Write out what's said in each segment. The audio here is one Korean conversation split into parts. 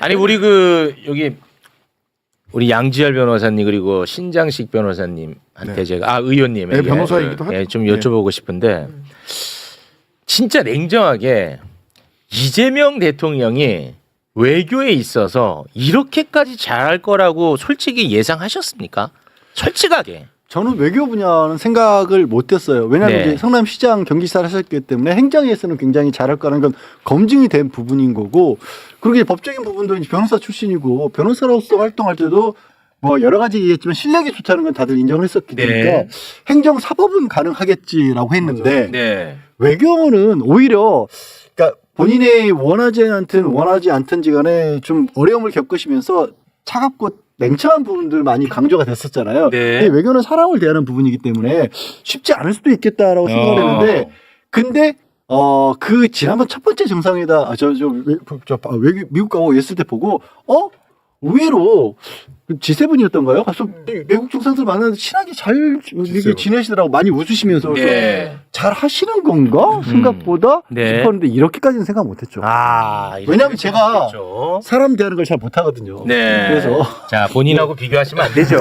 아니 우리 여기 우리 양지열 변호사님 그리고 신장식 변호사님한테 네. 제가 의원님에게 네, 변호사이기도 하죠. 좀 여쭤보고 싶은데 진짜 냉정하게 이재명 대통령이 외교에 있어서 이렇게까지 잘할 거라고 솔직히 예상하셨습니까? 솔직하게. 저는 외교 분야는 생각을 못했어요. 왜냐하면 네. 이제 성남시장 경기지사를 하셨기 때문에 행정에서는 굉장히 잘할 거라는 건 검증이 된 부분인 거고, 그리고 이제 법적인 부분도 이제 변호사 출신이고 변호사로서 활동할 때도 뭐 여러 가지 얘기했지만 실력이 좋다는 건 다들 인정을 했었기 때문에 네. 행정사법은 가능하겠지라고 했는데 네. 외교는 오히려 그러니까 본인이 원하지 않든지 간에 좀 어려움을 겪으시면서 차갑고 냉철한 부분들 많이 강조가 됐었잖아요. 네. 근데 외교는 사람을 대하는 부분이기 때문에 쉽지 않을 수도 있겠다라고 생각을 했는데, 근데 그 지난번 첫 번째 정상회담 미국 가고 있을 때 보고 의외로 G7이었던가요? 가서 외국 정상들 만나서 친하게 잘 이렇게 지내시더라고. 많이 웃으시면서 네. 잘 하시는 건가 생각보다 네. 싶었는데 이렇게까지는 생각 못했죠. 왜냐면 제가 사람 대하는 걸 잘 못하거든요. 네. 그래서 자 본인하고 비교하시면 안 되죠.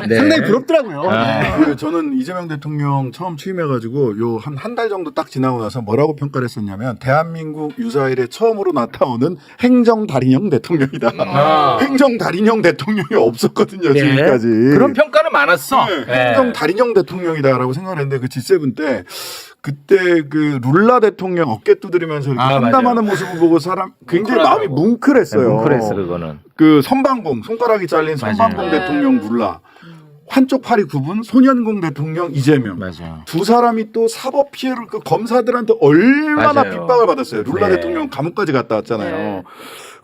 네. 상당히 부럽더라고요. 저는 이재명 대통령 처음 취임해가지고 요 한 달 정도 딱 지나고 나서 뭐라고 평가를 했었냐면 대한민국 유사일에 처음으로 나타오는 행정달인형 대통령이다. 행정달인형 대통령이 없었거든요, 네. 지금까지. 그런 평가는 많았어. 네. 행정달인형 대통령이다라고 생각을 했는데 그 G7 때 그때 그 룰라 대통령 어깨 두드리면서 이렇게 상담하는 모습을 보고 사람 굉장히 마음이 뭉클했어요. 뭉클했어 그거는. 그 선방공 손가락이 잘린 선방공 대통령 룰라, 한쪽 팔이 굽은 소년공 대통령 이재명. 맞아요. 두 사람이 또 사법 피해를 그 검사들한테 얼마나 맞아요. 핍박을 받았어요. 룰라 네. 대통령 감옥까지 갔다 왔잖아요.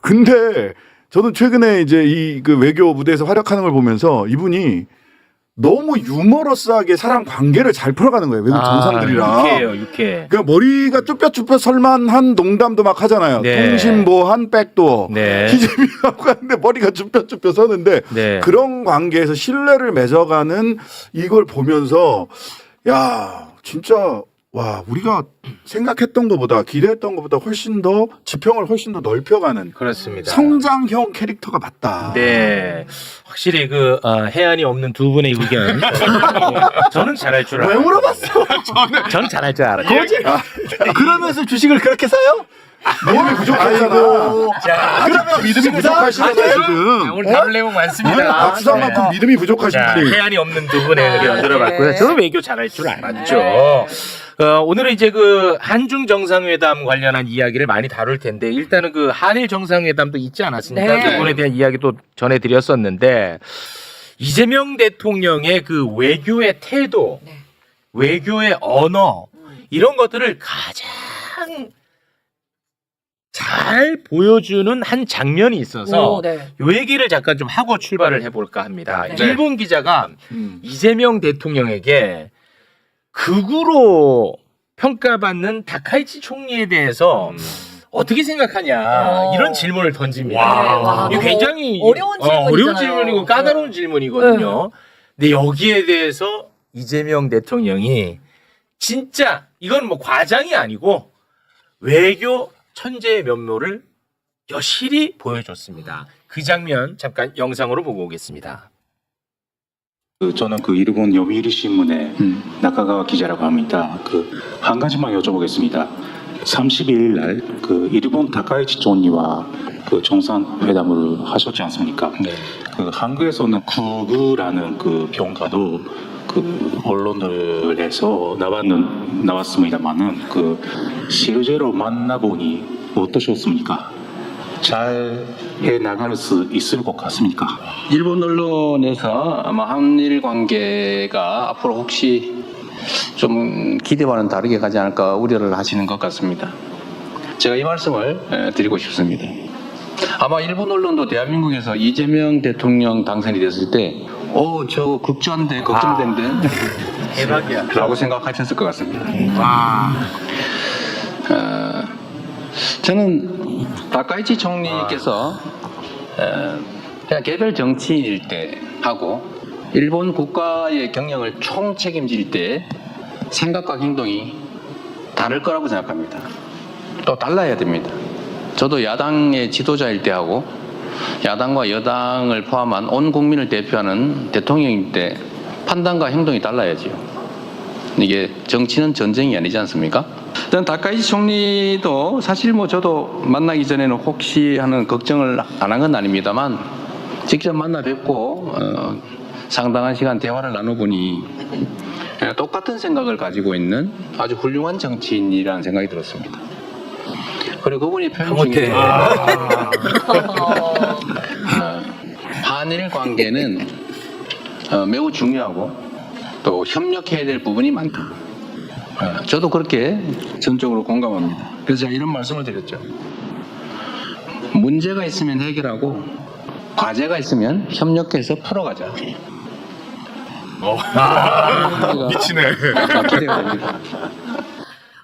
근데 저는 최근에 이제 이 그 외교 무대에서 활약하는 걸 보면서 이분이 너무 유머러스하게 사람 관계를 잘 풀어가는 거예요. 외국 정상들이랑. 유쾌해요, 유쾌해. 그러니까 머리가 쭈뼛쭈뼛 설만한 농담도 막 하잖아요. 네. 통신보한 백도어. 네. 기재미하고 가는데 머리가 쭈뼛쭈뼛 서는데 네. 그런 관계에서 신뢰를 맺어가는 이걸 보면서 야 진짜 와 우리가 생각했던 것보다 기대했던 것보다 훨씬 더 지평을 훨씬 더 넓혀가는 그렇습니다. 성장형 캐릭터가 맞다. 네, 확실히 해안이 없는 두 분의 의견. 저는 잘할 줄 알아요. 왜 물어봤어? 저는 잘할 줄 알아요. 그러면서 주식을 그렇게 사요? 믿음이 부족하잖아. 자, 그러면 믿음이 부족하시네 지금. 오늘 다룰 내용 많습니다. 박수상만큼 믿음이 부족하신 자, 분이. 해안이 없는 두 분의 의견 들어봤고요. 네. 저는 외교 잘할 줄 알죠. 오늘은 이제 한중 정상회담 관련한 이야기를 많이 다룰 텐데 일단은 한일 정상회담도 있지 않았습니까? 네. 그 부분에 대한 이야기도 전해드렸었는데 이재명 대통령의 외교의 태도, 외교의 언어 이런 것들을 가장 잘 보여주는 한 장면이 있어서 네. 요 얘기를 잠깐 좀 하고 출발을 해볼까 합니다. 네. 일본 기자가 이재명 대통령에게 극우로 평가받는 다카이치 총리에 대해서 어떻게 생각하냐 이런 질문을 던집니다. 와, 이거 굉장히 어려운 질문이잖아요. 어려운 질문이고 까다로운 질문이거든요. 근데 여기에 대해서 이재명 대통령이 진짜 이건 뭐 과장이 아니고 외교 천재의 면모를 여실히 보여줬습니다. 그 장면 잠깐 영상으로 보고 오겠습니다. 저는 일본 요미우리 신문의 나카가와 기자라고 합니다. 한 가지만 여쭤보겠습니다. 30일 날 일본 다카이치 총리와 정상회담을 하셨지 않습니까? 네. 한국에서는 극우라는 평가도 언론들에서 나왔습니다만은 실제로 만나보니 어떠셨습니까? 잘 해나갈 수 있을 것 같습니까? 일본 언론에서 아마 한일 관계가 앞으로 혹시 좀 기대와는 다르게 가지 않을까 우려를 하시는 것 같습니다. 제가 이 말씀을 드리고 싶습니다. 아마 일본 언론도 대한민국에서 이재명 대통령 당선이 됐을 때 저 걱정되는데 대박이야. 라고 생각하셨을 것 같습니다. 저는 다카이치 총리께서 그냥 개별 정치인일 때 하고 일본 국가의 경영을 총 책임질 때 생각과 행동이 다를 거라고 생각합니다. 또 달라야 됩니다. 저도 야당의 지도자일 때 하고 야당과 여당을 포함한 온 국민을 대표하는 대통령일 때 판단과 행동이 달라야죠. 이게 정치는 전쟁이 아니지 않습니까? 일단 다카이치 총리도 사실 뭐 저도 만나기 전에는 혹시 하는 걱정을 안 한 건 아닙니다만 직접 만나 뵙고 상당한 시간 대화를 나눠보니 똑같은 생각을 가지고 있는 아주 훌륭한 정치인이라는 생각이 들었습니다. 그리고 그분이 표현 중에 한일 관계는 매우 중요하고 또 협력해야 될 부분이 많다. 저도 그렇게 전적으로 공감합니다. 그래서 제가 이런 말씀을 드렸죠. 문제가 있으면 해결하고 과제가 있으면 협력해서 풀어가자. 미치네. 기대가 됩니다.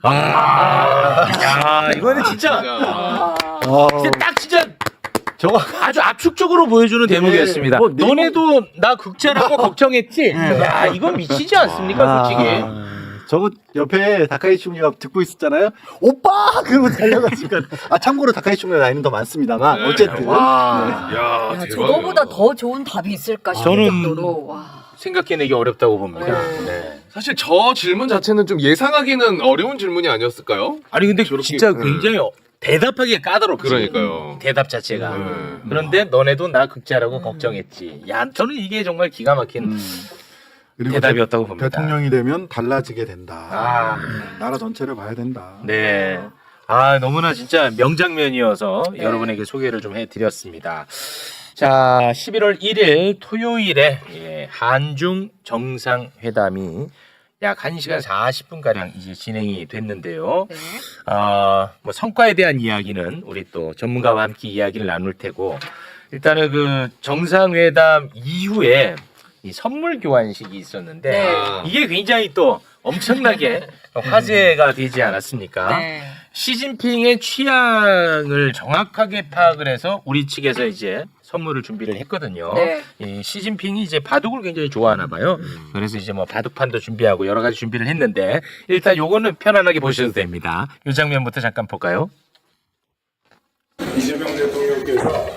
야, 이거는 진짜 진짜 저거 아주 압축적으로 보여주는 대목이었습니다. 뭐 너네도 나 극찬하고 걱정했지? 야, 이거 미치지 않습니까, 솔직히? 저거 옆에 다카이치 총리가 듣고 있었잖아요. 오빠! 그러고 달려가니까. 참고로 다카이치 총리가 나이는 더 많습니다만 어쨌든. 야, 저거보다 더 좋은 답이 있을까 싶을 저는- 정도로 와. 생각해내기 어렵다고 봅니다. 네. 네. 사실 저 질문 자체는 좀 예상하기는 어려운 질문이 아니었을까요? 아니 근데 저렇게- 진짜 굉장히 대답하기 까다롭지. 그러니까요. 대답 자체가. 그런데 너네도 나 극자라고 걱정했지. 야, 저는 이게 정말 기가 막힌 그리고 대답이었다고 봅니다. 대통령이 되면 달라지게 된다. 아. 나라 전체를 봐야 된다. 네. 너무나 진짜 명장면이어서 여러분에게 소개를 좀 해드렸습니다. 자, 11월 1일 토요일에 한중 정상회담이 약 1시간 40분가량 이제 진행이 됐는데요. 네. 뭐 성과에 대한 이야기는 우리 또 전문가와 함께 이야기를 나눌 테고, 일단은 그 정상회담 이후에 이 선물 교환식이 있었는데, 네. 이게 굉장히 또 엄청나게 화제가 되지 않았습니까? 네. 시진핑의 취향을 정확하게 파악을 해서 우리 측에서 이제 선물을 준비를 했거든요. 네. 이 시진핑이 이제 바둑을 굉장히 좋아하나 봐요. 그래서 이제 뭐 바둑판도 준비하고 여러 가지 준비를 했는데, 일단 요거는 편안하게 보셔도 됩니다. 이 장면부터 잠깐 볼까요? 이재명 대통령께서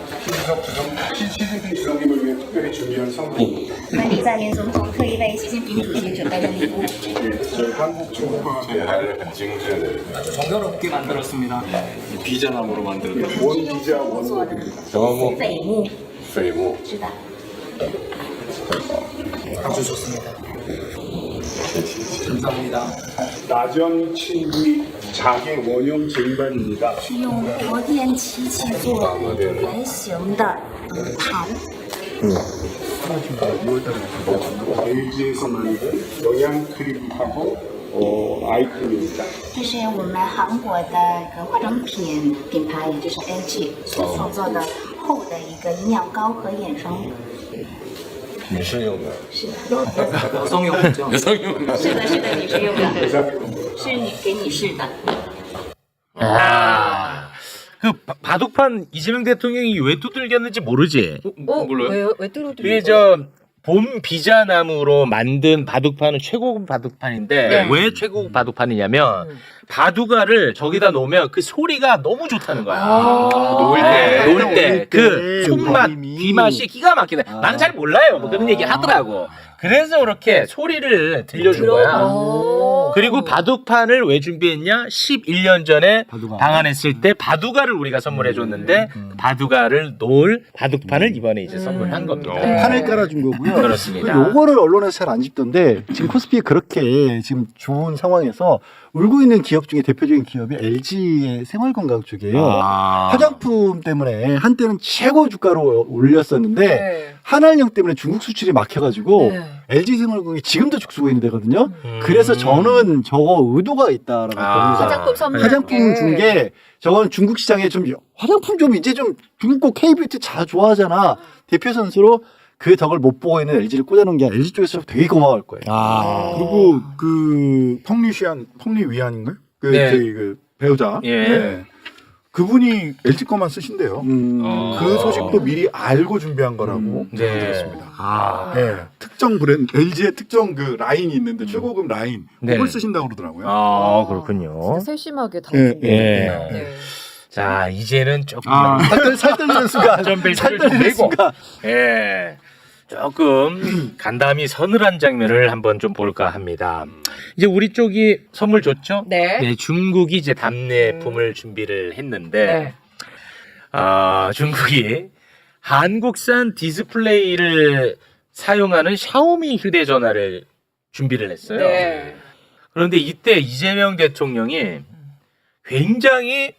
시진핑 주석님을 위해 특별히 준비한 상품, 那李在明总统特意为习近平主席准备的礼物， 저희 한국 중국과 대화를 증진을 정교롭게 만들었습니다. 비자나무로 만든 원비자 원목 斐木，匪木是的。 아주 좋습니다. 감사합니다. 나전 친구의 자개 원형 쟁반입니다. 是用薄电漆器做圆形的盘， LG에서 만든 영양 크림하고 아이크림입니다. 这是我们韩国的一个化妆品品牌，也就是 LG 所创作的厚的一个营养膏和眼霜。女士用的。是的， 여성용이죠. 是的，是的，女士用的，是给女士的。 그 바둑판 이재명 대통령이 왜 두들겼는지 모르지? 몰라요? 왜 뚫어도 그게 봄 비자나무로 만든 바둑판은 최고급 바둑판인데, 네. 왜 최고급 바둑판이냐면 바둑알을 저기다 놓으면 그 소리가 너무 좋다는 거야. 놓을 때. 놓을 때 그 손맛, 느낌이. 귀맛이 기가 막히네. 나는 잘 몰라요. 뭐 그런 얘기 하더라고. 그래서 그렇게 소리를 들려준 거야. 그리고 바둑판을 왜 준비했냐? 11년 전에 바둑알. 방한했을 때 바둑알을 우리가 선물해 줬는데, 바둑알을 놓을 바둑판을 이번에 이제 선물한 겁니다. 판을 깔아준 거고요. 그렇습니다. 그리고 요거를 언론에서 잘 안 짚던데, 지금 코스피에 그렇게 지금 좋은 상황에서 울고 있는 기업 중에 대표적인 기업이 LG의 생활건강 쪽이에요. 화장품 때문에 한때는 최고 주가로 올렸었는데, 네. 한알령 때문에 중국 수출이 막혀가지고 네. LG 생활건강이 지금도 죽쓰고 있는 데거든요. 그래서 저는 저거 의도가 있다라고 봅니다. 화장품 선물. 화장품 준 게 저건 중국 시장에 좀 화장품 좀 이제 좀 중국 거 K뷰티 잘 좋아하잖아. 대표 선수로 그 덕을 못 보고 있는 LG를 꽂아놓은 게 LG 쪽에서 되게 고마워할 거예요. 그리고 그 펑리위안인가요? 네. 저희 그 배우자. 예. 네. 그분이 LG 거만 쓰신대요. 그 소식도 미리 알고 준비한 거라고 네. 들었습니다. 네. 특정 브랜드, LG의 특정 그 라인이 있는데 최고급 라인 네. 그걸 쓰신다고 그러더라고요. 그렇군요. 세심하게 다. 예, 예. 네. 자, 이제는 조금 살 떨리는 순간. 살 좀 떨리는 내고. 순간. 예. 조금 간담이 서늘한 장면을 한번 좀 볼까 합니다. 이제 우리 쪽이 선물 줬죠? 네. 중국이 이제 답례품을 준비를 했는데 네. 중국이 한국산 디스플레이를 사용하는 샤오미 휴대전화를 준비를 했어요. 네. 그런데 이때 이재명 대통령이 굉장히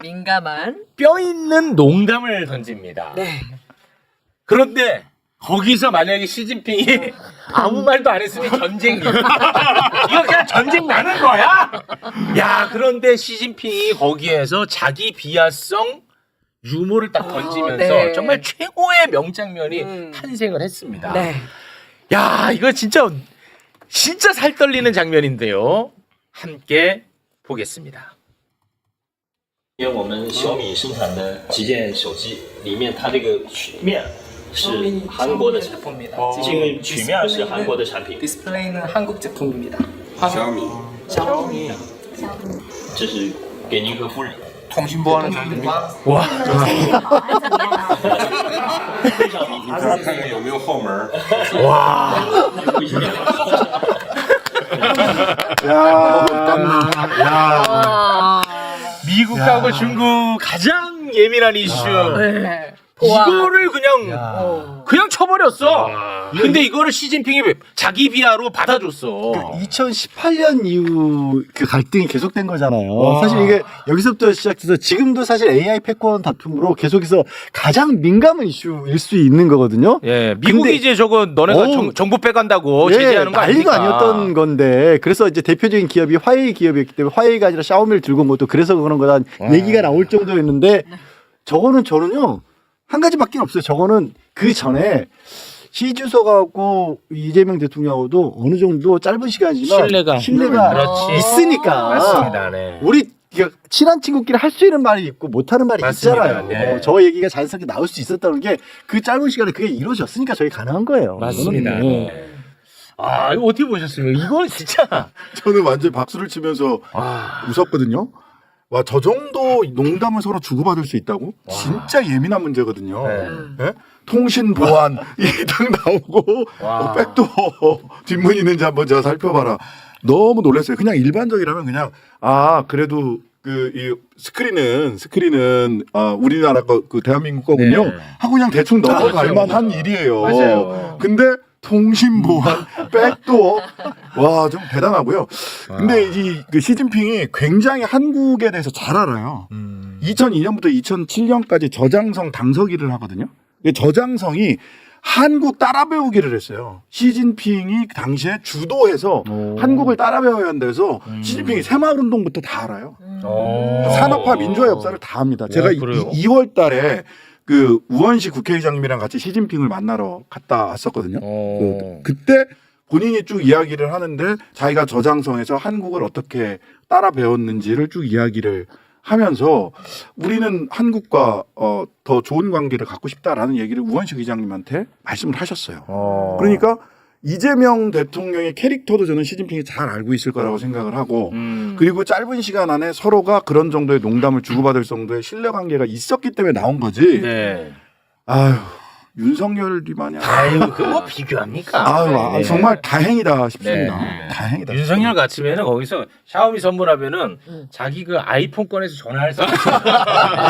민감한. 뼈 있는 농담을 던집니다. 네. 그런데 거기서 만약에 시진핑이 아무 말도 안 했으면 전쟁. 이거 그냥 전쟁 나는 거야. 야, 그런데 시진핑이 거기에서 자기 비하성 유머를 딱 던지면서 네. 정말 최고의 명장면이 탄생을 했습니다. 네. 야, 이거 진짜 살 떨리는 장면인데요. 함께 보겠습니다. 因为我们小米生产的旗舰手机里面，它这个曲面是韩国的产品，这个曲面是韩国的产品。 디스플레이는 한국 제품입니다. 小米这是给您和夫人。 통신보안은 잘 됩니까? 와, 看看有没有后门。 와. 미국하고 중국 가장 예민한 이슈. 네. 이거를 그냥 쳐버렸어. 근데 이거를 시진핑이 자기 비하로 받아줬어. 2018년 이후 그 갈등이 계속된 거잖아요. 와. 사실 이게 여기서부터 시작해서 지금도 사실 AI 패권 다툼으로 계속해서 가장 민감한 이슈일 수 있는 거거든요. 예, 미국이 근데- 이제 저거 너네가 정부 빼간다고 예, 제재하는 거 난리가 아닙니까? 아니었던 건데 그래서 이제 대표적인 기업이 화웨이 기업이었기 때문에 화웨이가 아니라 샤오미를 들고 온 것도 그래서 그런 거란 얘기가 나올 정도였는데 저는요 한 가지밖에 없어요. 저거는 그 전에 시 주석하고 이재명 대통령하고도 어느 정도 짧은 시간이지만 신뢰가 그렇지. 있으니까 맞습니다. 네. 우리 친한 친구끼리 할 수 있는 말이 있고 못하는 말이 맞습니다. 있잖아요. 네. 저 얘기가 자연스럽게 나올 수 있었다는 게 그 짧은 시간에 그게 이루어졌으니까 저희 가능한 거예요. 맞습니다. 저는, 네. 아, 이거 어떻게 보셨습니까? 이건 진짜. 저는 완전 박수를 치면서 웃었거든요. 와, 저 정도 농담을 서로 주고받을 수 있다고? 진짜 예민한 문제거든요. 네. 예? 통신 보안 이게 딱 나오고 백도 뒷문이 있는지 한번 제가 살펴봐라. 너무 놀랐어요. 그냥 일반적이라면 그냥 그래도 이 스크린은 우리나라 그 대한민국 거군요. 네. 하고 그냥 대충 넘어갈 그렇죠. 만한 일이에요. 맞아요. 근데 통신 보안 백도 와, 좀 대단하고요. 근데 그 시진핑이 굉장히 한국에 대해서 잘 알아요. 2002년부터 2007년까지 저장성 당서기를 하거든요. 저장성이 한국 따라 배우기를 했어요. 시진핑이 당시에 주도해서 한국을 따라 배워야 한다해서 시진핑이 새마을운동부터 다 알아요. 산업화 민주화 역사를 다 합니다. 제가 그래요? 2월 달에 그 우원식 국회의장님이랑 같이 시진핑을 만나러 갔다 왔었거든요. 그때 본인이 쭉 이야기를 하는데 자기가 저장성에서 한국을 어떻게 따라 배웠는지를 쭉 이야기를 하면서 우리는 한국과 더 좋은 관계를 갖고 싶다라는 얘기를 우원식 의장님한테 말씀을 하셨어요. 그러니까 이재명 대통령의 캐릭터도 저는 시진핑이 잘 알고 있을 거라고 생각을 하고 그리고 짧은 시간 안에 서로가 그런 정도의 농담을 주고받을 정도의 신뢰관계가 있었기 때문에 나온 거지. 네. 아유, 윤석열이 마냥. 아유, 그거 뭐 비교합니까? 아유, 네. 정말 다행이다 싶습니다. 네. 다행이다. 윤석열 같으면은 거기서 샤오미 선물하면은 자기 그 아이폰 꺼내서 전화할 수 있어요.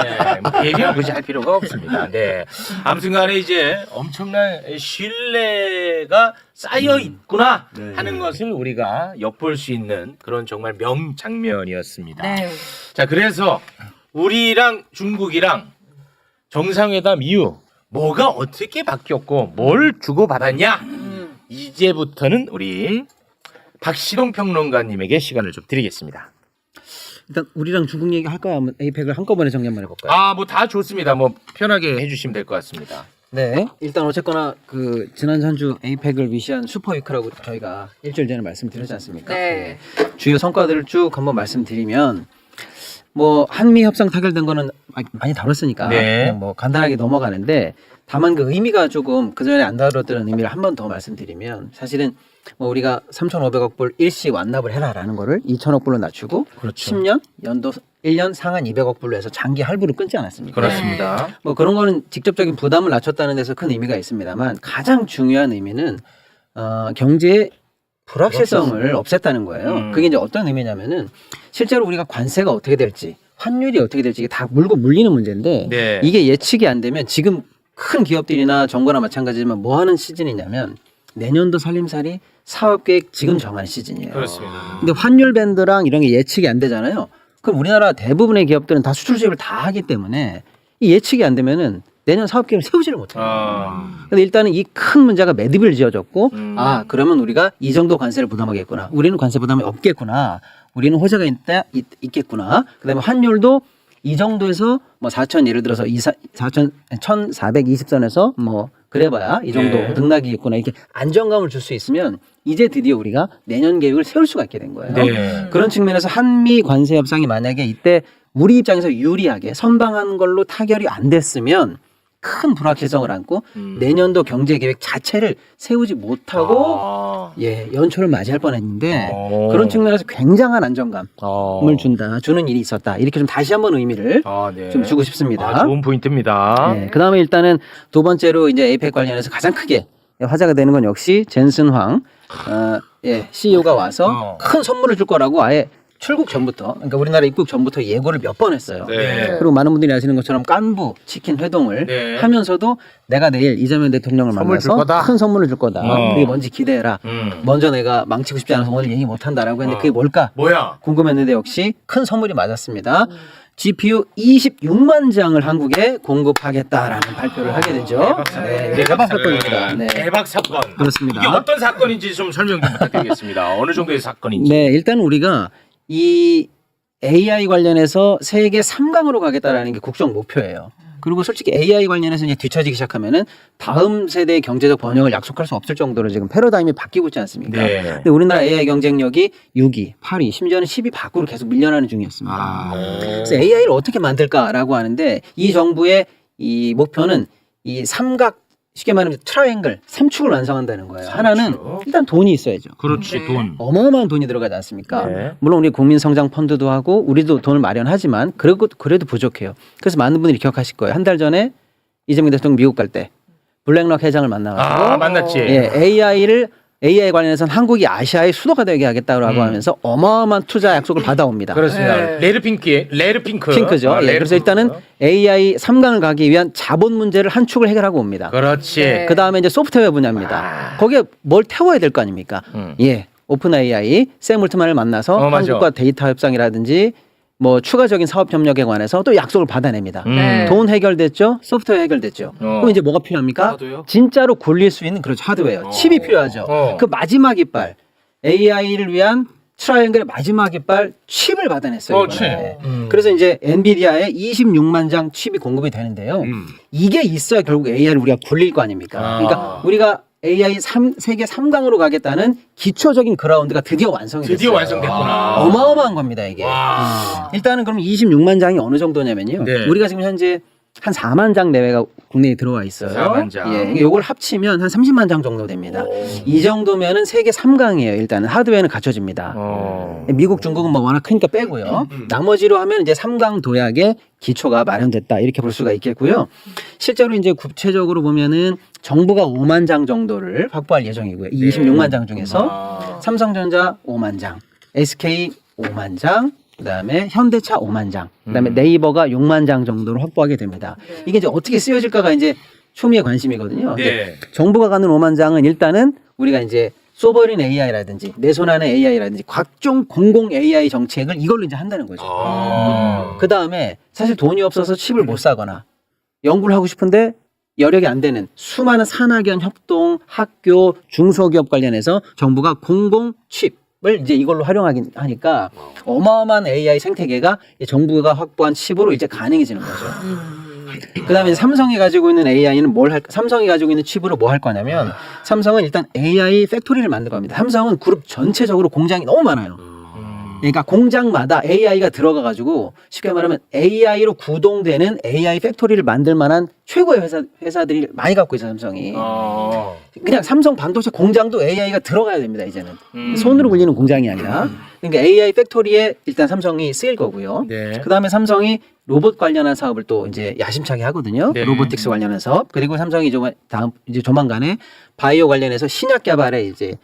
네, 뭐 대비를 굳이 할 필요가 없습니다. 네. 아무튼간에 이제 엄청난 신뢰가 쌓여 있구나 하는 것을 우리가 엿볼 수 있는 그런 정말 명장면이었습니다. 네. 자, 그래서 우리랑 중국이랑 정상회담 이후 뭐가 어떻게 바뀌었고 뭘 주고받았냐? 이제부터는 우리 박시동 평론가님에게 시간을 좀 드리겠습니다. 일단 우리랑 중국 얘기 할까요? 아니면 에이펙을 한꺼번에 정리 한번 해볼까요? 뭐 다 좋습니다. 뭐 편하게 해주시면 될 것 같습니다. 네. 일단 어쨌거나 그 지난 전주 에이펙을 위시한 슈퍼위크라고 저희가 일주일 전에 말씀드렸지 않습니까? 네. 주요 성과들을 쭉 한번 말씀드리면 뭐 한미 협상 타결된 거는 많이 다뤘으니까 네. 그냥 뭐 간단하게 넘어가는데 다만 그 의미가 조금 그 전에 안 다뤘던 의미를 한 번 더 말씀드리면 사실은 뭐 우리가 3,500억 불 일시 완납을 해라라는 거를 2,000억 불로 낮추고 그렇죠. 10년 연도 1년 상한 200억 불로 해서 장기 할부를 끊지 않았습니까? 그렇습니다. 뭐 그런 거는 직접적인 부담을 낮췄다는 데서 큰 의미가 있습니다만 가장 중요한 의미는 경제의 불확실성을 없앴다는 거예요. 그게 이제 어떤 의미냐면은 실제로 우리가 관세가 어떻게 될지 환율이 어떻게 될지 이게 다 물고 물리는 문제인데 네. 이게 예측이 안 되면 지금 큰 기업들이나 정부나 마찬가지지만 뭐 하는 시즌이냐면 내년도 살림살이 사업계획 지금 정하는 시즌이에요. 그렇습니다. 근데 환율 밴드랑 이런 게 예측이 안 되잖아요. 그럼 우리나라 대부분의 기업들은 다 수출 수입을 다 하기 때문에 이 예측이 안 되면은 내년 사업 계획을 세우지를 못해요. 근데 일단은 이 큰 문제가 매듭을 지어졌고 그러면 우리가 이 정도 관세를 부담하겠구나. 우리는 관세 부담이 없겠구나. 우리는 호재가 있겠구나. 그다음에 환율도 이 정도에서 뭐 4천 예를 들어서 1,420선에서 뭐 그래봐야 이 정도 네. 등락이겠구나. 이렇게 안정감을 줄 수 있으면 이제 드디어 우리가 내년 계획을 세울 수가 있게 된 거예요. 네. 그런 측면에서 한미 관세 협상이 만약에 이때 우리 입장에서 유리하게 선방한 걸로 타결이 안 됐으면 큰 불확실성을 안고 내년도 경제 계획 자체를 세우지 못하고 연초를 맞이할 뻔했는데 그런 측면에서 굉장한 안정감을 주는 일이 있었다. 이렇게 좀 다시 한번 의미를 좀 주고 싶습니다. 좋은 포인트입니다. 네, 그다음에 일단은 두 번째로 이제 에이펙 관련해서 가장 크게 화제가 되는 건 역시 젠슨 황 CEO가 와서 큰 선물을 줄 거라고 아예 출국 전부터, 그러니까 우리나라 입국 전부터 예고를 몇 번 했어요. 네. 그리고 많은 분들이 아시는 것처럼 깐부 치킨 회동을 네. 하면서도 내가 내일 이재명 대통령을 선물 줄 만나서 거다? 큰 선물을 줄 거다. 그게 뭔지 기대해라. 먼저 내가 망치고 싶지 않아서 오늘 얘기 못 한다라고 했는데 그게 뭘까? 뭐야? 궁금했는데 역시 큰 선물이 맞았습니다. GPU 26만 장을 한국에 공급하겠다라는 발표를 하게 되죠. 네, 대박 사건입니다. 네. 대박 사건. 그렇습니다. 이게 어떤 사건인지 좀 설명 좀 부탁드리겠습니다. 어느 정도의 사건인지. 네, 일단 우리가 이 AI 관련해서 세계 3강으로 가겠다라는 게 국정 목표예요. 그리고 솔직히 AI 관련해서 이제 뒤처지기 시작하면은 다음 세대의 경제적 번영을 약속할 수 없을 정도로 지금 패러다임이 바뀌고 있지 않습니까? 네. 근데 우리나라 AI 경쟁력이 6위, 8위, 심지어는 10위 밖으로 계속 밀려나는 중이었습니다. 그래서 AI를 어떻게 만들까라고 하는데 이 정부의 이 목표는 이 삼각 쉽게 말하면 트라이앵글 3축을 완성한다는 거예요. 하나는 일단 돈이 있어야죠. 그렇지, 돈. 어마어마한 돈이 들어가지 않습니까? 네. 물론 우리 국민성장 펀드도 하고 우리도 돈을 마련하지만 그래도 부족해요. 그래서 많은 분들이 기억하실 거예요. 한 달 전에 이재명 대통령 미국 갈 때 블랙락 회장을 만나가지고 만났지. AI 관련해서는 한국이 아시아의 수도가 되게 하겠다고 하면서 어마어마한 투자 약속을 받아옵니다. 그렇습니다. 레르핑크죠. 핑크죠. 그래서 일단은 AI 3강을 가기 위한 자본 문제를 한 축을 해결하고 옵니다. 그렇지. 그 다음에 이제 소프트웨어 분야입니다. 거기에 뭘 태워야 될 거 아닙니까? 오픈 AI, 샘 울트만을 만나서 한국과 데이터 협상이라든지 뭐 추가적인 사업 협력에 관해서 또 약속을 받아냅니다. 돈 해결됐죠? 소프트웨어 해결됐죠? 그럼 이제 뭐가 필요합니까? 진짜로 굴릴 수 있는 그렇죠. 하드웨어. 칩이 필요하죠. 그 마지막 이빨, AI를 위한 트라이앵글의 마지막 이빨 칩을 받아냈어요. 그래서 이제 엔비디아에 26만 장 칩이 공급이 되는데요. 이게 있어야 결국 AI를 우리가 굴릴 거 아닙니까? 그러니까 우리가 AI 세계 3강으로 가겠다는 기초적인 그라운드가 드디어 완성이 됐어요. 드디어 완성됐구나. 어마어마한 겁니다, 이게. 일단은 그럼 26만 장이 어느 정도냐면요. 네. 우리가 지금 현재 한 4만 장 내외가 국내에 들어와 있어요. 4만 장. 이걸 합치면 한 30만 장 정도 됩니다. 이 정도면은 세계 3강이에요. 일단은 하드웨어는 갖춰집니다. 미국, 중국은 뭐 워낙 크니까 빼고요. 나머지로 하면 이제 3강 도약의 기초가 마련됐다. 이렇게 볼 수가 있겠고요. 실제로 이제 구체적으로 보면은 정부가 5만 장 정도를 확보할 예정이고요. 이 26만 장 중에서 삼성전자 5만 장, SK 5만 장, 그다음에 현대차 5만 장, 그다음에 네이버가 6만 장 정도를 확보하게 됩니다. 이게 이제 어떻게 쓰여질까가 이제 초미의 관심이거든요. 네. 정부가 가는 5만 장은 일단은 우리가 이제 소버린 AI라든지 내 손 안에 AI라든지 각종 공공 AI 정책을 이걸로 이제 한다는 거죠. 그다음에 사실 돈이 없어서 칩을 못 사거나 연구를 하고 싶은데 여력이 안 되는 수많은 산학연 협동, 학교, 중소기업 관련해서 정부가 공공 칩을 이제 이걸로 활용하긴 하니까 어마어마한 AI 생태계가 정부가 확보한 칩으로 이제 가능해지는 거죠. 그다음에 삼성이 가지고 있는 AI는 삼성이 가지고 있는 칩으로 뭐 할 거냐면 삼성은 일단 AI 팩토리를 만들 겁니다. 삼성은 그룹 전체적으로 공장이 너무 많아요. 그러니까 공장마다 AI가 들어가가지고 쉽게 말하면 AI로 구동되는 AI 팩토리를 만들 만한 최고의 회사들이 많이 갖고 있어요, 삼성이. 그냥 삼성 반도체 공장도 AI가 들어가야 됩니다, 이제는. 손으로 굴리는 공장이 아니라. 그러니까 AI 팩토리에 일단 삼성이 쓰일 거고요. 네. 그 다음에 삼성이 로봇 관련한 사업을 또 이제 야심차게 하거든요. 네. 로보틱스 관련한 사업. 그리고 삼성이 이제 조만간에 바이오 관련해서 신약 개발에 이제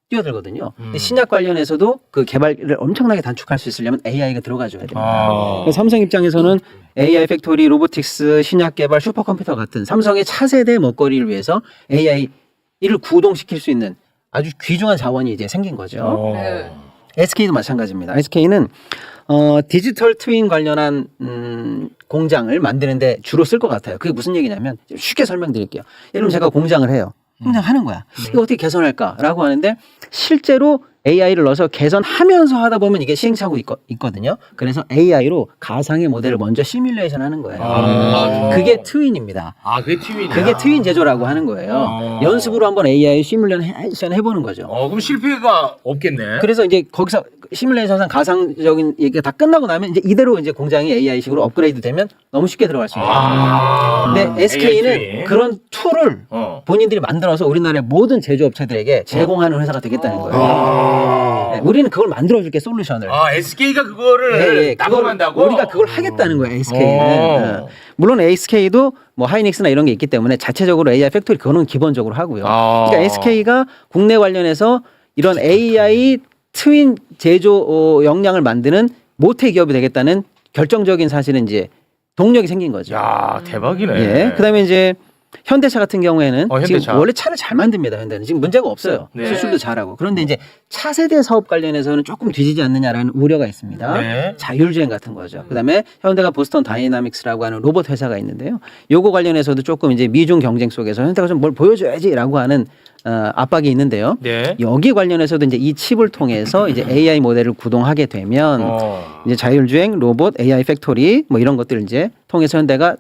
뛰어들거든요. 근데 신약 관련해서도 그 개발을 엄청나게 단축할 수 있으려면 AI가 들어가줘야 됩니다. 그래서 삼성 입장에서는 AI 팩토리, 로보틱스, 신약 개발, 슈퍼컴퓨터 같은 삼성의 차세대 먹거리를 위해서 AI를 구동시킬 수 있는 아주 귀중한 자원이 이제 생긴 거죠. 네. SK도 마찬가지입니다. SK는 디지털 트윈 관련한 공장을 만드는데 주로 쓸 것 같아요. 그게 무슨 얘기냐면 쉽게 설명드릴게요. 예를 들면 제가 공장을 해요. 공장 하는 거야. 이거 어떻게 개선할까라고 하는데 실제로 AI를 넣어서 개선하면서 하다 보면 이게 시행착오 있거든요. 그래서 AI로 가상의 모델을 먼저 시뮬레이션 하는 거예요. 그게 트윈입니다. 그게 트윈이야. 그게 트윈 제조라고 하는 거예요. 연습으로 한번 AI 시뮬레이션 해보는 거죠. 그럼 실패가 없겠네. 그래서 이제 거기서 시뮬레이션상 가상적인 얘기가 다 끝나고 나면 이제 이대로 이제 공장이 AI식으로 업그레이드 되면 너무 쉽게 들어갈 수 있는 거예요. 근데 SK는 그런 툴을 본인들이 만들어서 우리나라의 모든 제조업체들에게 제공하는 회사가 되겠다는 거예요. 네, 우리는 그걸 만들어줄게 솔루션을. SK가 그거를 납품한다고? 우리가 그걸 하겠다는 거예요, SK는. 물론 SK도 뭐 하이닉스나 이런 게 있기 때문에 자체적으로 AI 팩토리 그거는 기본적으로 하고요. 그러니까 SK가 국내 관련해서 이런 AI 트윈 제조 역량을 만드는 모태 기업이 되겠다는 결정적인 사실은 이제 동력이 생긴 거죠. 야, 대박이네. 예. 그다음에 이제 현대차 같은 경우에는 현대차. 지금 원래 차를 잘 만듭니다. 현대는 지금 문제가 없어요. 네. 수출도 잘하고. 그런데 이제 차세대 사업 관련해서는 조금 뒤지지 않느냐라는 우려가 있습니다. 네. 자율주행 같은 거죠. 그다음에 현대가 보스턴 다이나믹스라고 하는 로봇 회사가 있는데요. 요거 관련해서도 조금 이제 미중 경쟁 속에서 현대가 좀 뭘 보여줘야지라고 하는 압박이 있는데요. 네. 여기 관련해서도 이제 이 칩을 통해서 이제 AI 모델을 구동하게 되면 이제 자율주행, 로봇, AI 팩토리 뭐 이런 것들을 이제 통해서 현대가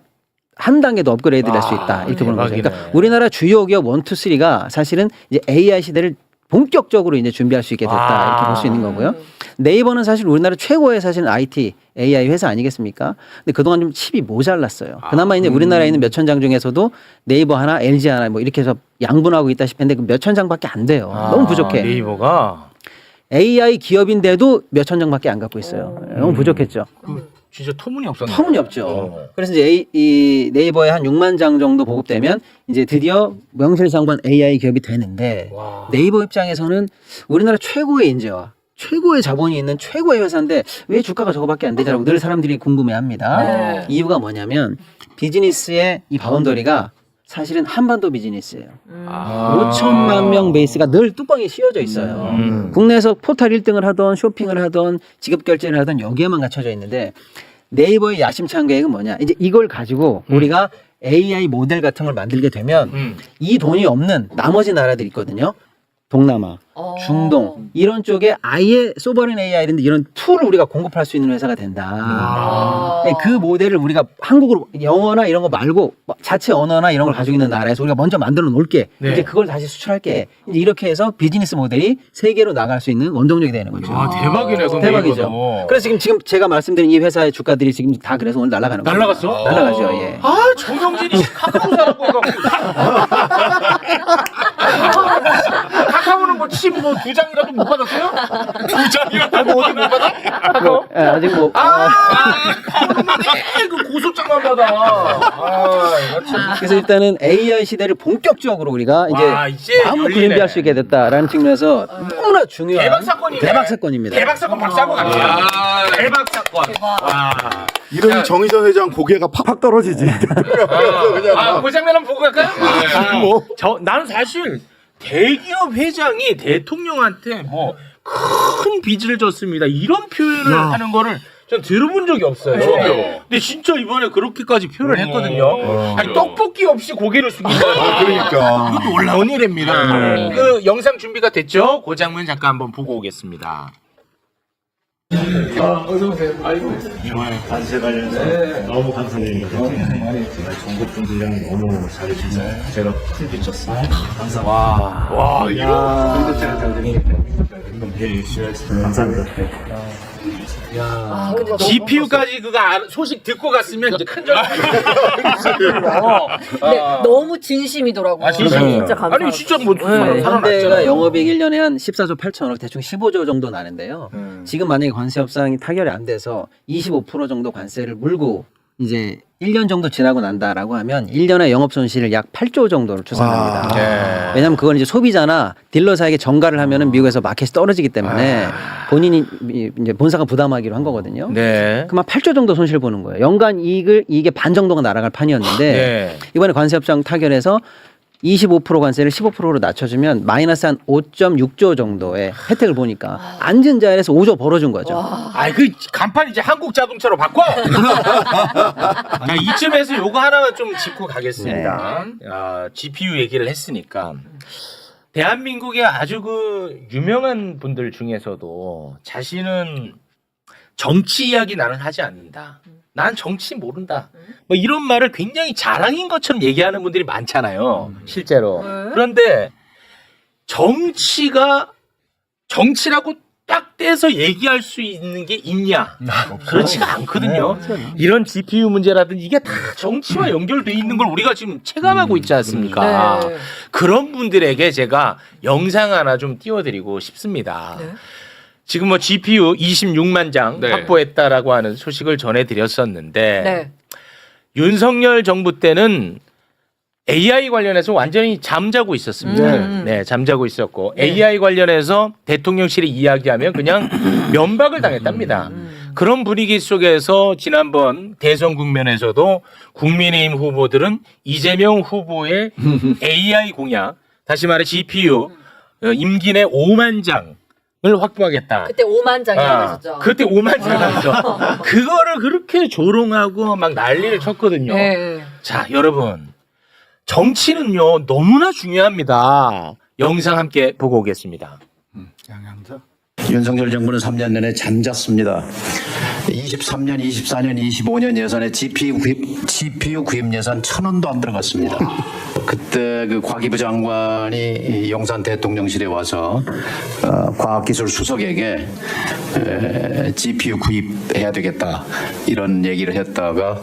한 단계 더 업그레이드 될 수 있다. 이렇게 보는 거죠. 그러니까 우리나라 주요 기업 1, 2, 3가 사실은 이제 AI 시대를 본격적으로 이제 준비할 수 있게 됐다. 이렇게 볼 수 있는 거고요. 네이버는 사실 우리나라 최고의 사실은 IT, AI 회사 아니겠습니까? 근데 그동안 좀 칩이 모자랐어요. 그나마 이제 우리나라에 있는 몇천 장 중에서도 네이버 하나, LG 하나 뭐 이렇게 해서 양분하고 있다시피 했는데 그 몇천 장밖에 안 돼요. 너무 부족해. 네이버가 AI 기업인데도 몇천 장밖에 안 갖고 있어요. 너무 부족했죠. 진짜 터무니없었네. 터무니없죠. 그래서 이제 이 네이버에 한 6만 장 정도 보급되면 이제 드디어 명실상부한 AI 기업이 되는데 네이버 입장에서는 우리나라 최고의 인재와 최고의 자본이 있는 최고의 회사인데 왜 주가가 저거밖에 안 되냐고 늘 사람들이 궁금해합니다. 이유가 뭐냐면 비즈니스의 이 바운더리가 사실은 한반도 비즈니스예요. 5천만 명 베이스가 늘 뚜껑이 씌워져 있어요. 국내에서 포털 1등을 하던 쇼핑을 하던 지급 결제를 하던 여기에만 갖춰져 있는데 네이버의 야심찬 계획은 뭐냐? 이제 이걸 가지고 우리가 AI 모델 같은 걸 만들게 되면 이 돈이 없는 나머지 나라들이 있거든요. 동남아, 중동 이런 쪽에 아예 소버린 AI인데 이런 툴을 우리가 공급할 수 있는 회사가 된다. 그 모델을 우리가 한국으로 영어나 이런 거 말고 자체 언어나 이런 걸 가지고 있는 나라에서 우리가 먼저 만들어 놓을게. 네. 이제 그걸 다시 수출할게. 이제 이렇게 해서 비즈니스 모델이 세계로 나갈 수 있는 원동력이 되는 거죠. 대박이네. 그럼 대박이죠. 네이버도. 그래서 지금 제가 말씀드린 이 회사의 주가들이 지금 다 그래서 오늘 날아가는 거예요. 날아갔어? 날아가죠. 예. 정영진이 카카오 사라고 해갖고. 카카오는 뭐 칩 뭐 2장이라도 못 받았어요? 2장이라도 어디 못 받아? 카카오? 아직 뭐. 그 고소장만 받아. 그래서 일단은 AI 시대를 본격적으로 우리가 이제 마음껏 준비할 수 있게 됐다라는 측면에서 너무나 중요한 대박 사건이네. 대박 사건입니다. 대박 사건 박수 한번 갑니다. 대박 사건. 이러니 정의전 회장 고개가 팍팍 떨어지지. 그 장면 한번 보고 갈까요? 나는 사실 대기업 회장이 대통령한테 뭐 큰 빚을 졌습니다. 이런 표현을 하는 거를 전 들어본 적이 없어요. 근데 진짜 이번에 그렇게까지 표현을 했거든요. 아니, 떡볶이 없이 고개를 숙인다. 그러니까. 이것도 놀라운 일입니다. 그 영상 준비가 됐죠? 그 장면 잠깐 한번 보고 오겠습니다. 어서오세요. 아이고. 이번에 관세 관련해서 너무 감사드립니다. 전국분들이랑 너무 잘해주셔서 제가 큰 빚졌습니다. 감사합니다. 와, 이런. 너무 열심히 했습니다. 감사합니다. 근데 너무 GPU까지 그거 소식 듣고 갔으면 이제 큰절. 근데 너무 진심이더라고요. 진짜 감사. 아니 진짜 뭐 현대가 살아났잖아. 영업이익 1년에 한 14조 8천억 대충 15조 정도 나는데요. 지금 만약에 관세 협상이 타결이 안 돼서 25% 정도 관세를 물고 이제 1년 정도 지나고 난다라고 하면 1년에 영업 손실을 약 8조 정도를 추산합니다. 네. 왜냐하면 그건 이제 소비자나 딜러 사에게 전가를 하면은 미국에서 마켓이 떨어지기 때문에 본인이 이제 본사가 부담하기로 한 거거든요. 네. 그만 8조 정도 손실 보는 거예요. 연간 이익의 반 정도가 날아갈 판이었는데 네. 이번에 관세 협상 타결해서 25% 관세를 15%로 낮춰주면 마이너스 한 5.6조 정도의 혜택을 보니까 앉은 자리에서 5조 벌어준 거죠. 아이 그 간판 이제 한국 자동차로 바꿔. 자, 이쯤에서 요거 하나만 좀 짚고 가겠습니다. GPU 얘기를 했으니까 대한민국의 아주 그 유명한 분들 중에서도 자신은 정치 이야기 나는 하지 않는다. 난 정치 모른다. 뭐 이런 말을 굉장히 자랑인 것처럼 얘기하는 분들이 많잖아요. 실제로. 그런데 정치라고 딱 떼서 얘기할 수 있는 게 있냐? 그렇지가 않거든요. 이런 GPU 문제라든지 이게 다 정치와 연결돼 있는 걸 우리가 지금 체감하고 있지 않습니까? 네. 그런 분들에게 제가 영상 하나 좀 띄워드리고 싶습니다. 네. 지금 뭐 GPU 26만 장 네. 확보했다라고 하는 소식을 전해드렸었는데 네. 윤석열 정부 때는 AI 관련해서 완전히 잠자고 있었습니다. 네, 잠자고 있었고 AI 관련해서 대통령실이 이야기하면 그냥 면박을 당했답니다. 그런 분위기 속에서 지난번 대선 국면에서도 국민의힘 후보들은 이재명 후보의 AI 공약, 다시 말해 GPU 임기 내 5만 장을 확보하겠다. 그때 5만 장이 나왔었죠. 그때 5만 장 나왔죠. 그거를 그렇게 조롱하고 막 난리를 쳤거든요. 네. 자, 여러분. 정치는요, 너무나 중요합니다. 영상 함께 보고 오겠습니다. 양양자. 윤석열 정부는 3년 내내 잠잤습니다. 23년, 24년, 25년 예산에 GPU 구입 예산 1,000원도 안 들어갔습니다. 그때 그 과기부 장관이 용산 대통령실에 와서 과학기술 수석에게 GPU 구입해야 되겠다 이런 얘기를 했다가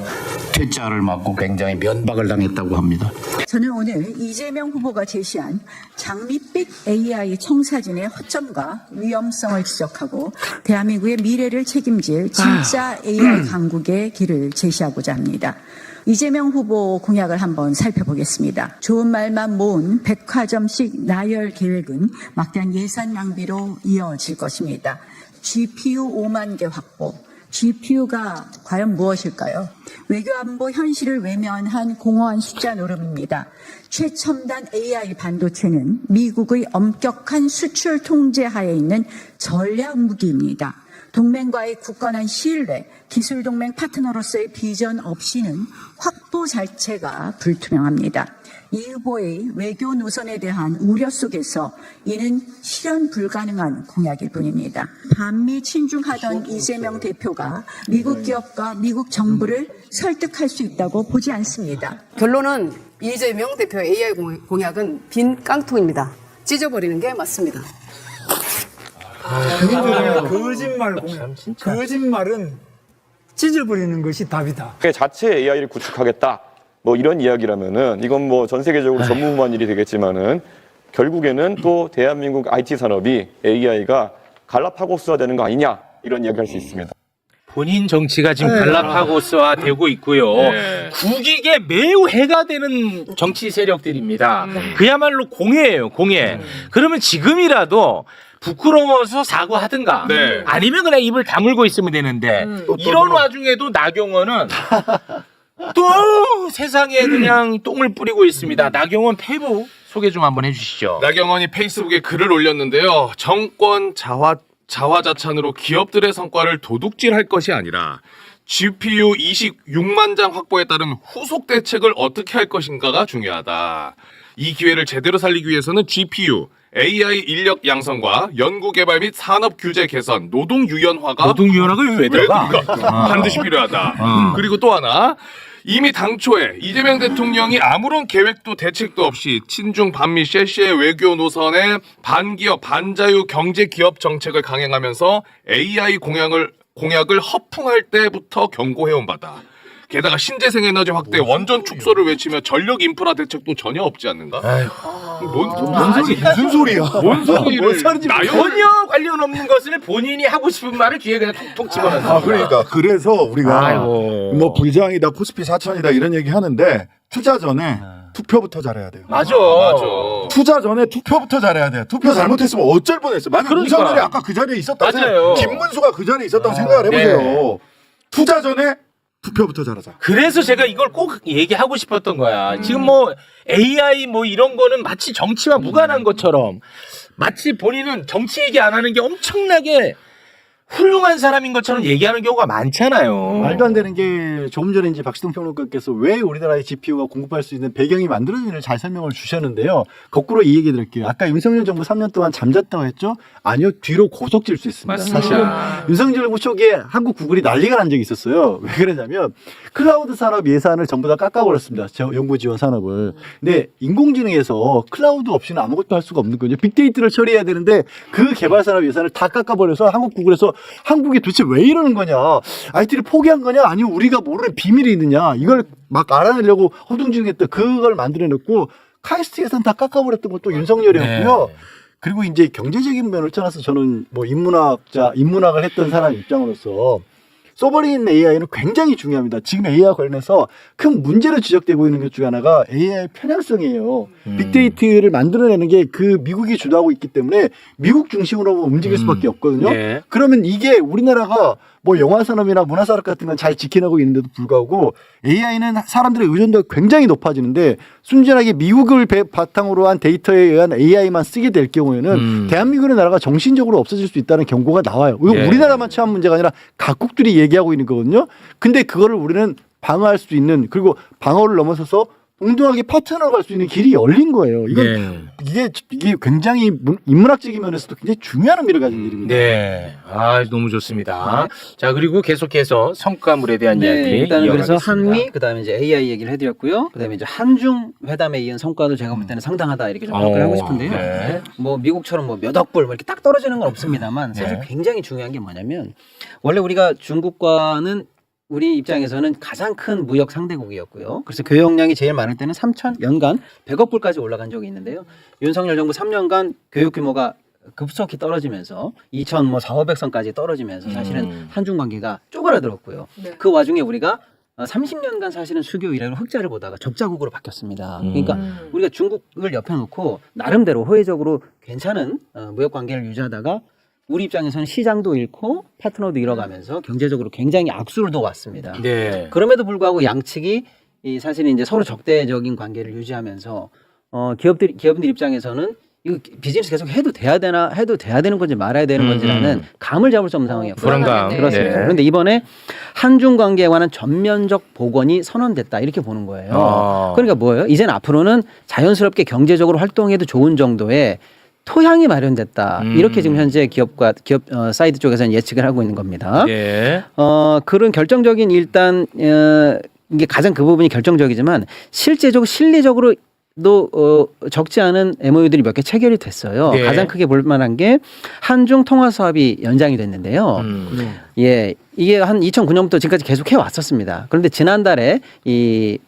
퇴짜를 맞고 굉장히 면박을 당했다고 합니다. 저는 오늘 이재명 후보가 제시한 장밋빛 AI 청사진의 허점과 위험성을 지적하고 대한민국의 미래를 책임질 진짜 AI 강국의 길을 제시하고자 합니다. 이재명 후보 공약을 한번 살펴보겠습니다. 좋은 말만 모은 백화점식 나열 계획은 막대한 예산 낭비로 이어질 것입니다. GPU 5만 개 확보. GPU가 과연 무엇일까요? 외교안보 현실을 외면한 공허한 숫자 노름입니다. 최첨단 AI 반도체는 미국의 엄격한 수출 통제 하에 있는 전략 무기입니다. 동맹과의 굳건한 신뢰, 기술 동맹 파트너로서의 비전 없이는 확보 자체가 불투명합니다. 이 후보의 외교 노선에 대한 우려 속에서 이는 실현 불가능한 공약일 뿐입니다. 반미 친중하던 이재명 대표가 미국 기업과 미국 정부를 설득할 수 있다고 보지 않습니다. 결론은 이재명 대표의 AI 공약은 빈 깡통입니다. 찢어버리는 게 맞습니다. 거짓말 공약. 거짓말은 찢어버리는 것이 답이다. 자체 AI를 구축하겠다. 뭐 이런 이야기라면은 이건 뭐 전 세계적으로 전무후무한 일이 되겠지만은 결국에는 또 대한민국 IT 산업이 AI가 갈라파고스화 되는 거 아니냐 이런 이야기 할 수 있습니다. 본인 정치가 지금 갈라파고스화 되고 있고요. 국익에 매우 해가 되는 정치 세력들입니다. 그야말로 공해예요, 공해. 그러면 지금이라도 부끄러워서 사과하든가 아니면 그냥 입을 다물고 있으면 되는데 이런 와중에도 나경원은 또 세상에 그냥 똥을 뿌리고 있습니다. 나경원 페이북 소개 좀 한번 해주시죠. 나경원이 페이스북에 글을 올렸는데요. 정권 자화자찬으로 기업들의 성과를 도둑질할 것이 아니라 GPU 26만 장 확보에 따른 후속 대책을 어떻게 할 것인가가 중요하다. 이 기회를 제대로 살리기 위해서는 GPU, AI 인력 양성과 연구개발 및 산업 규제 개선, 노동유연화가 왜 들어가? 반드시 필요하다. 그리고 또 하나, 이미 당초에 이재명 대통령이 아무런 계획도 대책도 없이 친중 반미 셰시의 외교 노선에 반기업, 반자유 경제 기업 정책을 강행하면서 AI 공약을 공약을 허풍할 때부터 경고해온 바다. 게다가 신재생 에너지 확대, 원전 축소를 외치며 전력 인프라 대책도 전혀 없지 않는가? 무슨 소리야? 뭔 소리를 전혀 관련 없는 것을 본인이 하고 싶은 말을 귀에 그냥 톡톡 집어넣어. 그러니까 그래서 우리가 아이고. 뭐 불장이다, 코스피 4천이다 이런 얘기 하는데 투자 전에 투표부터 잘해야 돼요. 맞아. 투자 전에 투표부터 잘해야 돼요. 투표 잘못했으면 어쩔 뻔했어. 만약 그러니까. 윤석열이 아까 그 자리에 있었다고 맞아요. 김문수가 그 자리에 있었다고 생각을 해보세요. 네. 투자 전에 투표부터 잘하자. 그래서 제가 이걸 꼭 얘기하고 싶었던 거야. 지금 뭐 AI 뭐 이런 거는 마치 정치와 무관한 것처럼 마치 본인은 정치 얘기 안 하는 게 엄청나게 훌륭한 사람인 것처럼 얘기하는 경우가 많잖아요. 말도 안 되는 게 조금 전에 이제 박시동 평론가께서 왜 우리나라의 GPU가 공급할 수 있는 배경이 만들어지는지를 잘 설명을 주셨는데요. 거꾸로 이 얘기 드릴게요. 아까 윤석열 정부 3년 동안 잠잤다고 했죠? 아니요. 뒤로 고속 질 수 있습니다. 맞습니다. 사실은 윤석열 정부 초기에 한국 구글이 난리가 난 적이 있었어요. 왜 그러냐면 클라우드 산업 예산을 전부 다 깎아버렸습니다. 연구 지원 산업을. 근데 인공지능에서 클라우드 없이는 아무것도 할 수가 없는 거죠. 빅데이터를 처리해야 되는데 그 개발 산업 예산을 다 깎아버려서 한국 구글에서 한국이 도대체 왜 이러는 거냐? IT를 포기한 거냐? 아니면 우리가 모르는 비밀이 있느냐? 이걸 막 알아내려고 허둥지둥했다. 그걸 만들어냈고 카이스트 예산 다 깎아버렸던 것도 윤석열이었고요. 네. 그리고 이제 경제적인 면을 떠나서 저는 뭐 인문학을 했던 사람 입장으로서 소버린 AI는 굉장히 중요합니다. 지금 AI와 관련해서 큰 문제로 지적되고 있는 것 중에 하나가 AI 편향성이에요. 빅데이터를 만들어내는 게 그 미국이 주도하고 있기 때문에 미국 중심으로 움직일 수밖에 없거든요. 네. 그러면 이게 우리나라가 뭐 영화 산업이나 문화 산업 같은 건 잘 지켜내고 있는데도 불구하고 AI는 사람들의 의존도가 굉장히 높아지는데 순전하게 미국을 바탕으로 한 데이터에 의한 AI만 쓰게 될 경우에는 대한민국의 나라가 정신적으로 없어질 수 있다는 경고가 나와요. 이거 예. 우리나라만 처한 문제가 아니라 각국들이 얘기하고 있는 거거든요. 근데 그거를 우리는 방어할 수 있는 그리고 방어를 넘어서서 동등하게 파트너로 갈 수 있는 길이 열린 거예요. 이건 이게 굉장히 인문학적인 면에서도 굉장히 중요한 의미를 가진 일입니다. 네. 아, 너무 좋습니다. 자, 그리고 계속해서 성과물에 대한 이야기. 일단은 그래서 이어가겠습니다. 한미 그다음에 이제 AI 얘기를 해드렸고요. 그다음에 이제 한중 회담에 이은 성과도 제가 볼 때는 상당하다 이렇게 좀 평가를 하고 싶은데요. 네. 뭐 미국처럼 뭐 몇 억불 뭐 이렇게 딱 떨어지는 건 없습니다만 사실 네. 굉장히 중요한 게 뭐냐면 원래 우리가 중국과는 우리 입장에서는 가장 큰 무역 상대국이었고요. 그래서 교역량이 제일 많을 때는 연간 100억 불까지 올라간 적이 있는데요. 윤석열 정부 3년간 교역 규모가 급속히 떨어지면서 2,400선까지 떨어지면서 사실은 한중 관계가 쪼그라들었고요. 그 와중에 우리가 30년간 사실은 수교 이래로 흑자를 보다가 적자국으로 바뀌었습니다. 그러니까 우리가 중국을 옆에 놓고 나름대로 호혜적으로 괜찮은 무역 관계를 유지하다가 우리 입장에서는 시장도 잃고 파트너도 잃어가면서 경제적으로 굉장히 악수를 왔습니다. 네. 그럼에도 불구하고 양측이 사실 이제 서로 적대적인 관계를 유지하면서 기업들 입장에서는 이거 비즈니스 계속 해도 돼야 되는 건지 말아야 되는 건지라는 감을 잡을 수 없는 상황이었고요. 불안감. 그렇습니다. 네. 그런데 이번에 한중 관계에 관한 전면적 복원이 선언됐다 이렇게 보는 거예요. 그러니까 뭐예요? 이제는 앞으로는 자연스럽게 경제적으로 활동해도 좋은 정도의 토양이 마련됐다. 이렇게 지금 현재 기업 사이드 쪽에서는 예측을 하고 있는 겁니다. 예. 그런 결정적인 일단 이게 가장 그 부분이 결정적이지만 실리적으로도 적지 않은 MOU들이 몇 개 체결이 됐어요. 네. 가장 크게 볼 만한 게 한중 통화 사업이 연장이 됐는데요. 예, 이게 한 2009년부터 지금까지 계속 해 왔었습니다. 그런데 지난달에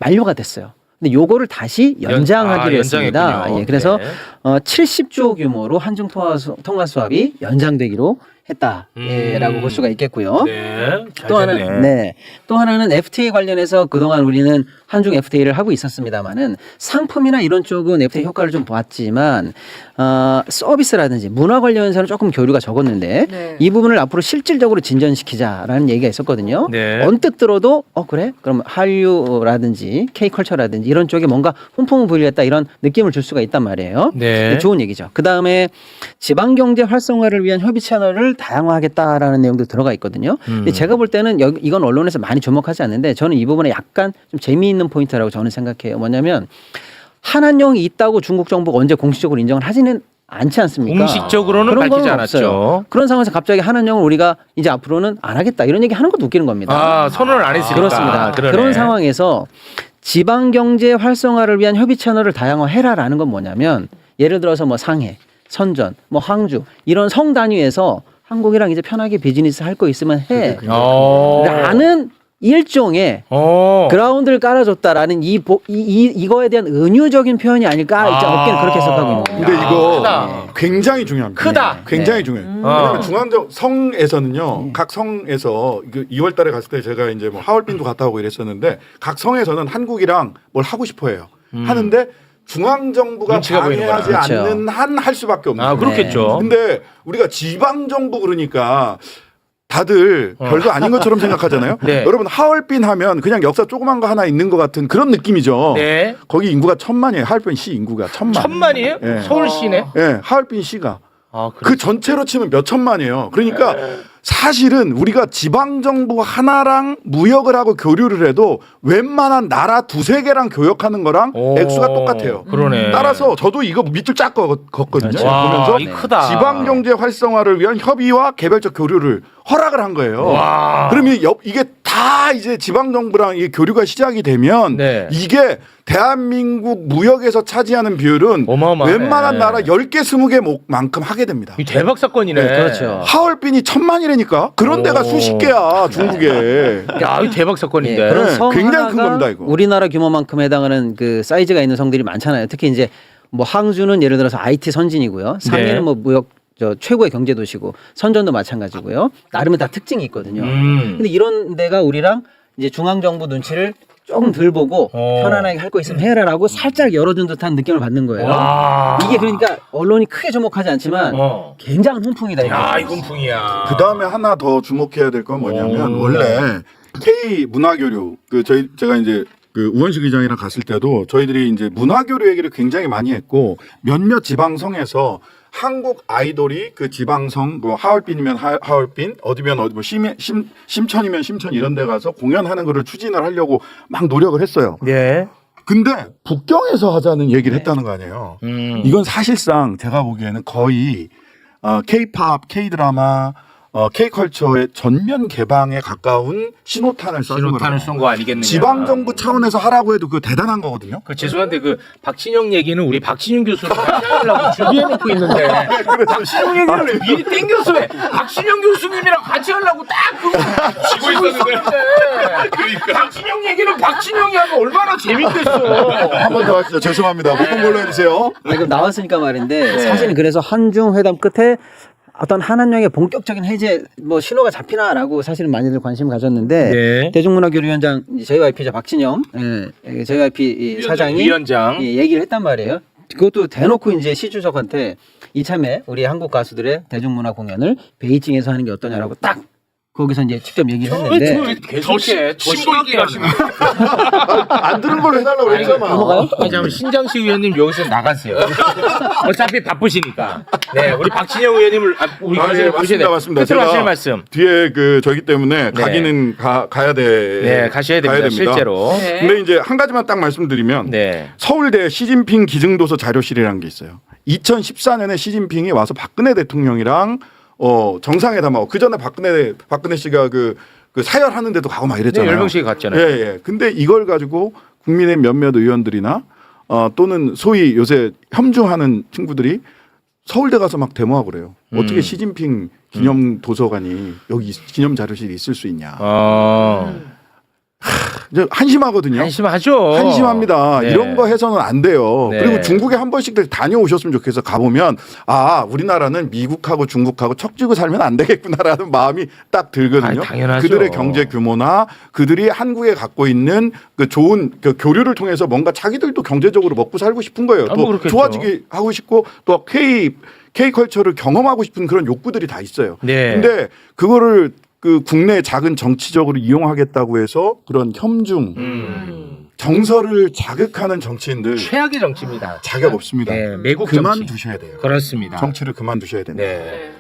만료가 됐어요. 근데 요거를 다시 연장하기로 했습니다. 연장했군요. 예, 그래서 네. 70조 규모로 한중 통화 수합이 연장되기로 했다라고 볼 수가 있겠고요. 네. 또 하나는 FTA 관련해서 그동안 우리는 한중 FTA를 하고 있었습니다만은 상품이나 이런 쪽은 FTA 효과를 좀 보았지만 서비스라든지 문화 관련해서는 조금 교류가 적었는데 네. 이 부분을 앞으로 실질적으로 진전시키자라는 얘기가 있었거든요. 네. 언뜻 들어도 그래? 그럼 한류라든지 K컬처라든지 이런 쪽에 뭔가 훈풍을 부리겠다 이런 느낌을 줄 수가 있단 말이에요. 네. 좋은 얘기죠. 그다음에 지방경제 활성화를 위한 협의 채널을 다양화하겠다라는 내용도 들어가 있거든요. 근데 제가 볼 때는 이건 언론에서 많이 주목하지 않는데 저는 이 부분에 약간 좀 재미있는 포인트라고 저는 생각해요. 뭐냐면 한한령이 있다고 중국 정부가 언제 공식적으로 인정을 하지는 않지 않습니까? 공식적으로는 그런 밝히지 건 않았죠. 없어요. 그런 상황에서 갑자기 한한령을 우리가 이제 앞으로는 안 하겠다 이런 얘기 하는 것도 웃기는 겁니다. 아, 선언을 안 했으니까. 그렇습니다. 그러네. 그런 상황에서 지방경제 활성화를 위한 협의 채널을 다양화해라라는 건 뭐냐면 예를 들어서 뭐 상해, 선전, 뭐 항주 이런 성 단위에서 한국이랑 이제 편하게 비즈니스 할 거 있으면 해. 어. 라는 일종의 그라운드를 깔아줬다라는 이거에 대한 은유적인 표현이 아닐까 이제 업계는 그렇게 해석하고 있는 거예요. 근데 이거 크다. 굉장히 중요합니다. 크다. 굉장히 중요해요. 왜냐면 중앙적 성에서는요, 각 성에서 그 2월 달에 갔을 때 제가 이제 뭐 하얼빈도 갔다 오고 이랬었는데 각 성에서는 한국이랑 뭘 하고 싶어 해요. 하는데 중앙정부가 눈치가 방해하지 보이는구나. 않는 한 할 수밖에 없는 거예요. 그렇겠죠. 근데 우리가 지방정부 그러니까 다들 별거 아닌 것처럼 생각하잖아요. 네. 여러분 하얼빈 하면 그냥 역사 조그만 거 하나 있는 것 같은 그런 느낌이죠. 네. 거기 인구가 1000만이에요. 하얼빈 시 인구가 1000만. 1000만이에요? 예. 서울시네. 예, 하얼빈 시가. 아, 그 전체로 치면 몇 천만이에요. 그러니까 사실은 우리가 지방정부 하나랑 무역을 하고 교류를 해도 웬만한 나라 두세 개랑 교역하는 거랑 액수가 똑같아요. 그러네. 따라서 저도 이거 밑줄 쫙 걷거든요. 와, 보면서 이 크다. 지방경제 활성화를 위한 협의와 개별적 교류를 허락을 한 거예요. 와. 그러면 이게 다 이제 지방정부랑 이 교류가 시작이 되면 네. 이게 대한민국 무역에서 차지하는 비율은 어마어마하네. 웬만한 나라 10개, 20개만큼 하게 됩니다. 이 대박 사건이네. 네, 그렇죠. 하얼빈이 1000만이라니까 그런 데가 수십 개야 중국에. 야, 이 대박 사건인데. 예, 그런 성 굉장히 큰 하나가 겁니다, 이거. 우리나라 규모만큼 해당하는 그 사이즈가 있는 성들이 많잖아요. 특히 이제 뭐 항주는 예를 들어서 IT 선진이고요. 상해는 네. 뭐 무역 최고의 경제 도시고 선전도 마찬가지고요. 나름의 다 특징이 있거든요. 근데 이런 데가 우리랑 이제 중앙 정부 눈치를 조금 덜 보고 편안하게 할 거 있으면 해라라고 살짝 열어준 듯한 느낌을 받는 거예요. 와. 이게 그러니까 언론이 크게 주목하지 않지만 굉장한 훈풍이다. 이거. 야, 이 훈풍이야. 그 다음에 하나 더 주목해야 될 건 뭐냐면 원래 K 문화교류 제가 이제 그 우원식 의장이랑 갔을 때도 저희들이 이제 문화교류 얘기를 굉장히 많이 했고 몇몇 지방성에서 한국 아이돌이 그 지방성 뭐 하얼빈이면 하얼빈 어디면 어디 뭐 심천이면 심천 이런 데 가서 공연하는 거를 추진을 하려고 막 노력을 했어요. 네. 근데 북경에서 하자는 얘기를 했다는 거 아니에요. 이건 사실상 제가 보기에는 거의 K-팝, K-드라마, K-컬처의 전면 개방에 가까운 신호탄을 쏜 거 아니겠느냐. 지방정부 차원에서 하라고 해도 그거 대단한 거거든요. 죄송한데 그 박진영 얘기는 우리 박진영 교수랑 같이 하려고 준비해놓고 있는데 박진영 얘기를 미리 땡겼어. 왜? 박진영 교수님이랑 같이 하려고 딱 그거 지고 있었는데 박진영 얘기는 박진영이 하면 얼마나 재밌겠어. 한 번 더 하시죠. 죄송합니다. 못 본 걸로 해주세요. 지금 나왔으니까 말인데 네. 사실은 그래서 한중 회담 끝에 어떤 한한령의 본격적인 해제 뭐 신호가 잡히나라고 사실은 많이들 관심 가졌는데 네. 대중문화교류위원장 JYP자 박진영 JYP 사장이 위원장 얘기를 했단 말이에요. 그것도 대놓고 이제 시 주석한테 이참에 우리 한국 가수들의 대중문화 공연을 베이징에서 하는 게 어떠냐라고 딱 거기서 이제 직접 얘기를 했는데 계속해 심하게 하시는 안 들은 걸로 해달라고 그랬잖아. 넘어가요? 잠깐 신장식 의원님 여기서 나가세요. 어차피 바쁘시니까. 네, 우리 박진영 의원님을 우리 네, 맞습니다. 끝으로 하실 말씀. 뒤에 그 저기 때문에 가기는 가야 돼. 네, 가셔야 됩니다. 실제로. 네. 근데 이제 한 가지만 딱 말씀드리면 서울대 시진핑 기증도서 자료실이라는 게 있어요. 2014년에 시진핑이 와서 박근혜 대통령이랑 정상회담하고 그 전에 박근혜 씨가 그 사열하는데도 가고 막 이랬잖아요. 네, 열병식에 갔잖아요. 예. 근데 이걸 가지고 국민의 몇몇 의원들이나 또는 소위 요새 혐중하는 친구들이 서울대 가서 막 데모하고 그래요. 어떻게 시진핑 기념 도서관이 여기 기념 자료실이 있을 수 있냐. 이제 한심하거든요. 한심하죠. 한심합니다. 네. 이런 거 해서는 안 돼요. 네. 그리고 중국에 한 번씩들 다녀오셨으면 좋겠어. 가보면 우리나라는 미국하고 중국하고 척지고 살면 안 되겠구나라는 마음이 딱 들거든요. 당연하죠. 그들의 경제 규모나 그들이 한국에 갖고 있는 그 좋은 그 교류를 통해서 뭔가 자기들도 경제적으로 먹고 살고 싶은 거예요. 또 그렇겠죠. 좋아지게 하고 싶고 또 K-컬처를 경험하고 싶은 그런 욕구들이 다 있어요. 네. 근데 그거를 그 국내 작은 정치적으로 이용하겠다고 해서 그런 혐중 정서를 자극하는 정치인들 최악의 정치입니다. 자격 없습니다. 네, 매국 그만 정치. 두셔야 돼요. 그렇습니다. 정치를 그만 두셔야 됩니다. 네.